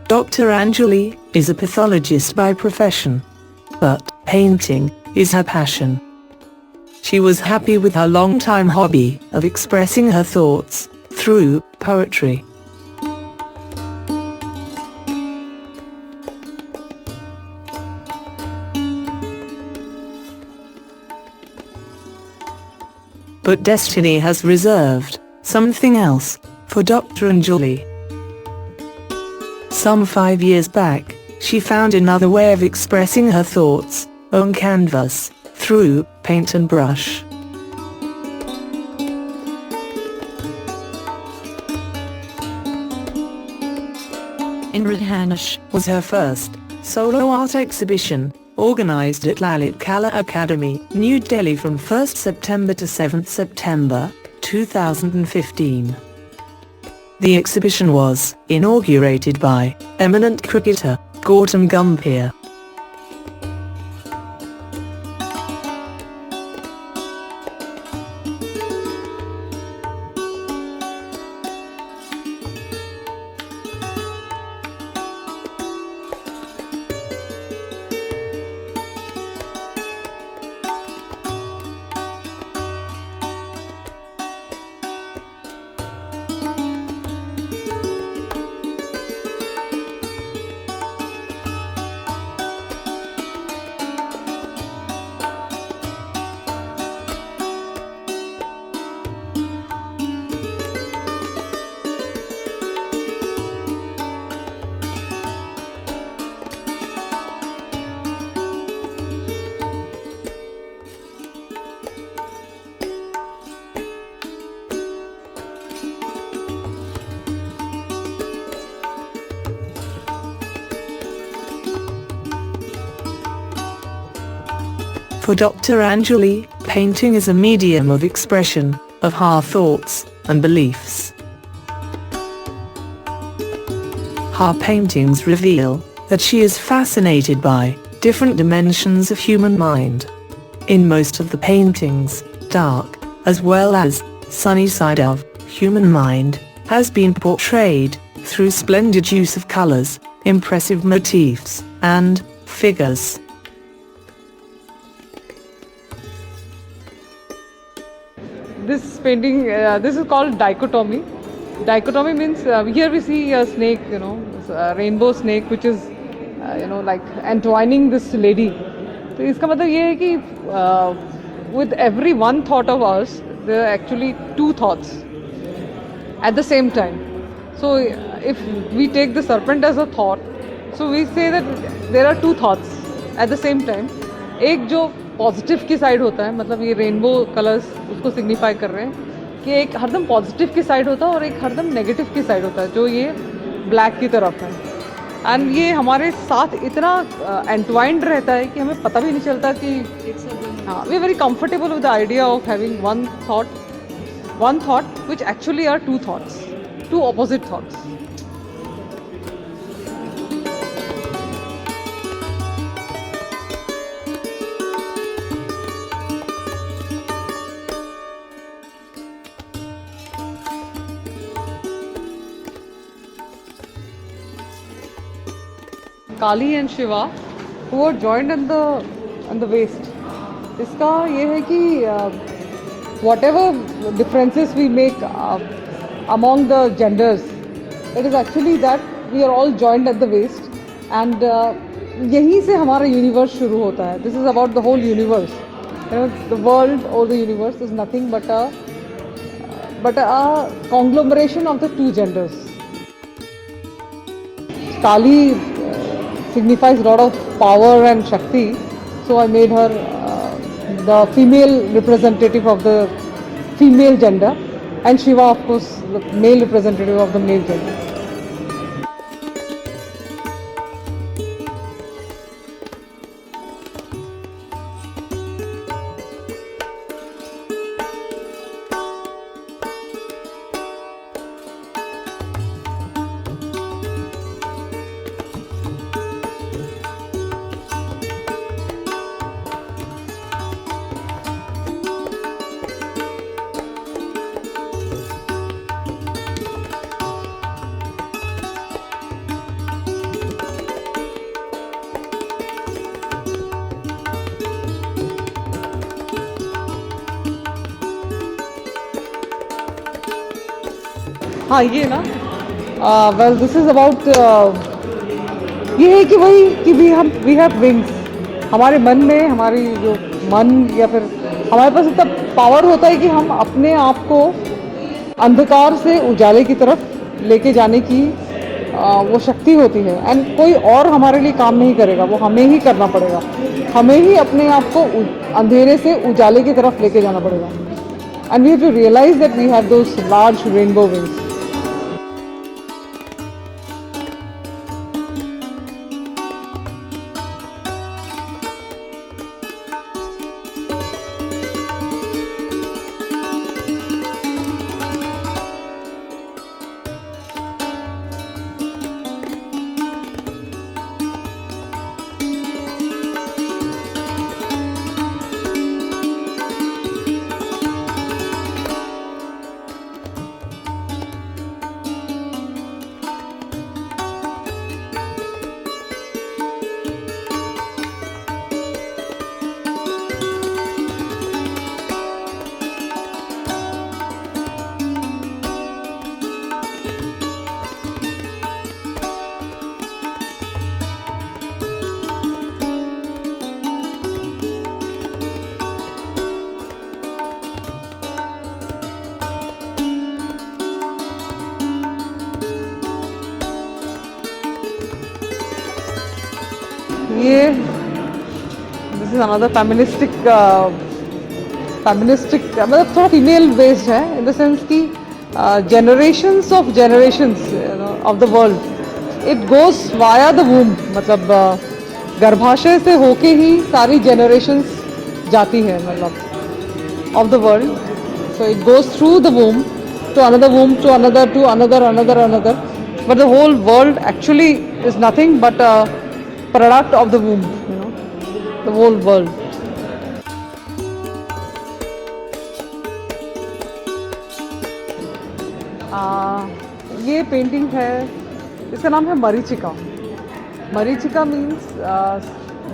Dr. Anjali is a pathologist by profession, but painting is her passion. She was happy with her long-time hobby of expressing her thoughts through poetry. But destiny has reserved something else for Dr. Anjali. Some 5 years back, she found another way of expressing her thoughts on canvas through paint and brush. Indradhanush was her first solo art exhibition, organized at Lalit Kala Academy, New Delhi from 1st September to 7th September, 2015. The exhibition was inaugurated by eminent cricketer Gautam Gambhir. For Dr. Anjali, painting is a medium of expression of her thoughts and beliefs. Her paintings reveal that she is fascinated by different dimensions of human mind. In most of the paintings, dark, as well as sunny side of human mind, has been portrayed through splendid use of colors, impressive motifs, and figures. This painting, this is called dichotomy. Dichotomy means here we see a snake, a rainbow snake, which is, like entwining this lady. So इसका मतलब ये है कि with every one thought of ours, there are actually two thoughts at the same time. So if we take the serpent as a thought, so we say that there are two thoughts at the same time. एक जो positive की side होता है, मतलब ये rainbow colours उसको signify कर रहे हैं कि एक हरदम पॉजिटिव की साइड होता है और एक हरदम नेगेटिव की साइड होता है, जो ये ब्लैक की तरफ है. एंड ये हमारे साथ इतना एंटवाइंड रहता है कि हमें पता भी नहीं चलता कि हाँ, we are very comfortable with the idea of having one thought which actually are two thoughts, two opposite thoughts. Kali and Shiva who are joined on the waist. इसका ये है कि whatever differences we make among the genders, it is actually that we are all joined at the waist, and यहीं से हमारा universe शुरू होता है. This is about the whole universe. The world और the universe is nothing but a conglomeration of the two genders. Kali signifies a lot of power and Shakti, so I made her the female representative of the female gender, and Shiva, of course, the male representative of the male gender. हाँ ये ना well this is about ये है कि वही कि we have wings. हमारे मन में हमारी जो मन या फिर हमारे पास इतना पावर होता है कि हम अपने आप को अंधकार से उजाले की तरफ लेके जाने की वो शक्ति होती है. एंड कोई और हमारे लिए काम नहीं करेगा, वो हमें ही करना पड़ेगा. हमें ही अपने आप को अंधेरे से उजाले की तरफ लेके जाना पड़ेगा. And we have to realise that we have those large rainbow wings. ये दिस इज अनदर फेमिनिस्टिक मतलब थोड़ा फीमेल बेस्ड है इन द सेंस कि generations of generations of the world it goes via the womb. मतलब गर्भाशय से होके ही सारी जनरेशंस जाती है मतलब of the world. So it goes through the womb to another to another but the whole world actually is nothing but a product of the womb, the whole world. ये painting है, इसका नाम है मरीचिका. मरीचिका means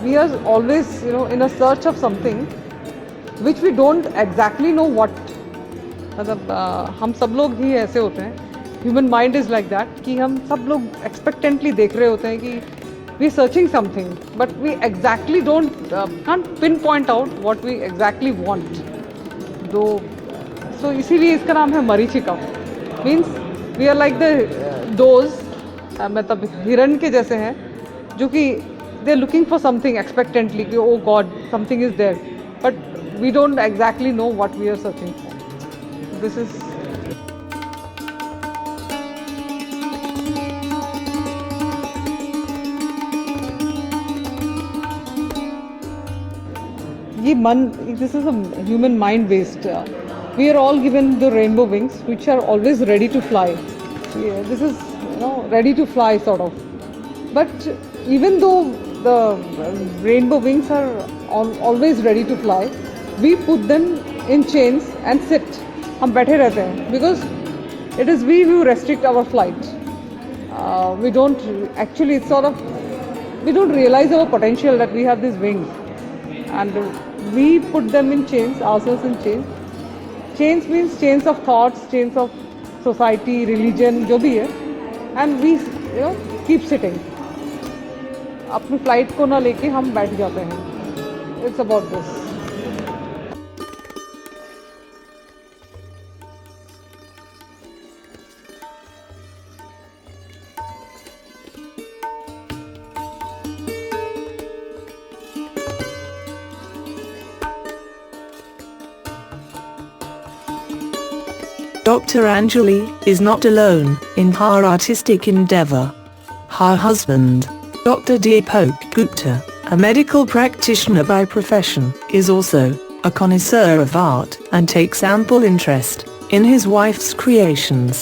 we are always in a search of something which we don't exactly know what. मतलब हम सब लोग ही ऐसे होते हैं. Human mind is like that कि हम सब लोग एक्सपेक्टेंटली देख रहे होते हैं कि we are searching something but we exactly can't pinpoint out what we exactly want. So इसीलिए इसका नाम है मरीचिका. Means we are like the does, मतलब हिरण के जैसे हैं जो कि they are looking for something expectantly कि oh God something is there but we don't exactly know what we are searching for. This is ये मन, this is a human mind based. We are all given the rainbow wings which are always ready to fly. Yeah, this is ready to fly sort of. But even though the rainbow wings are always ready to fly, we put them in chains and sit. हम बैठे रहते हैं because it is we who restrict our flight. We don't actually we don't realize our potential that we have these wings. And we put them in chains, ourselves in chains. Chains means chains of thoughts, chains of society, religion, जो भी है. And we keep sitting. अपनी flight को ना लेके हम बैठ जाते हैं. It's about this. Dr. Anjali is not alone in her artistic endeavor. Her husband, Dr. Deepak Gupta, a medical practitioner by profession, is also a connoisseur of art and takes ample interest in his wife's creations.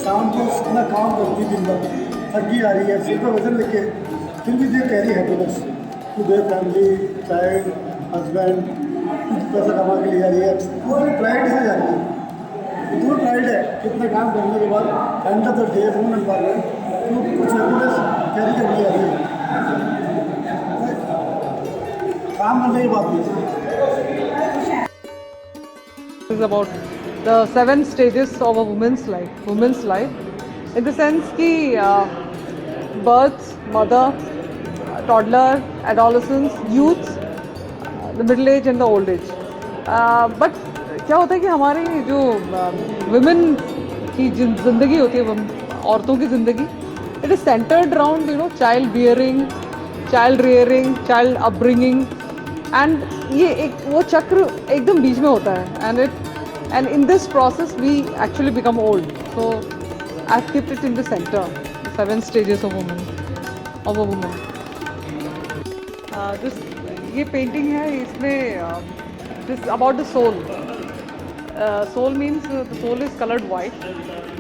शाम को इतना काम करती दिन भर थकी आ रही है सिर पर वजन लेके फिर भी they carry happiness to their family child husband कुछ पैसा कमा के ले जा रही है वो प्राइड से जा रही है इतना प्राइड है कितना काम करने के बाद end of the day woman empowerment तो कुछ हैप्पीनेस कैरी करनी आ रही है काम करने की बात नहीं Is about the 7 stages of a woman's life, in the sense कि birth, mother, toddler, adolescence, youth, the middle age and the old age. But क्या होता है कि हमारी जो women की ज़िंदगी होती है, औरतों की ज़िंदगी, it is centered around child bearing, child rearing, child upbringing, and ये एक वो चक्र एकदम बीच में होता है, and in this process we actually become old. So I've kept it in the center, the 7 stages of a woman. ये painting है, इसमें this about the soul. Soul means the soul is colored white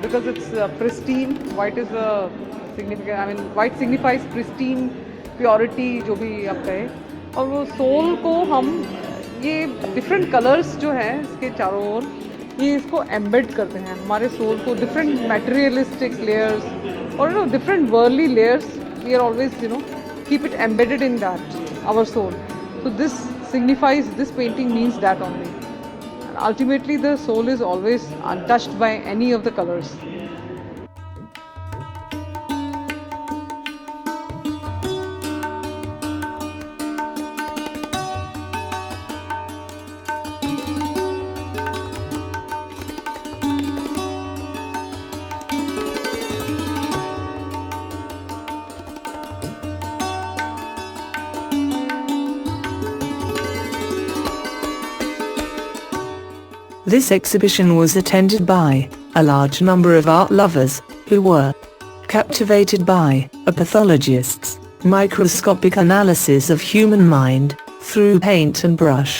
because it's pristine. White is significant. White signifies pristine, purity, जो भी आप कहें. और वो soul को हम ये डिफरेंट कलर्स जो हैं इसके चारों ओर, ये इसको एम्बेड करते हैं हमारे सोल को, डिफरेंट मटेरियलिस्टिक लेयर्स और डिफरेंट वर्ली layers. We are always keep it embedded in that our soul. So this signifies, this painting means that only. Ultimately the soul is always untouched by any of the colours. This exhibition was attended by a large number of art lovers who were captivated by a pathologist's microscopic analysis of human mind through paint and brush.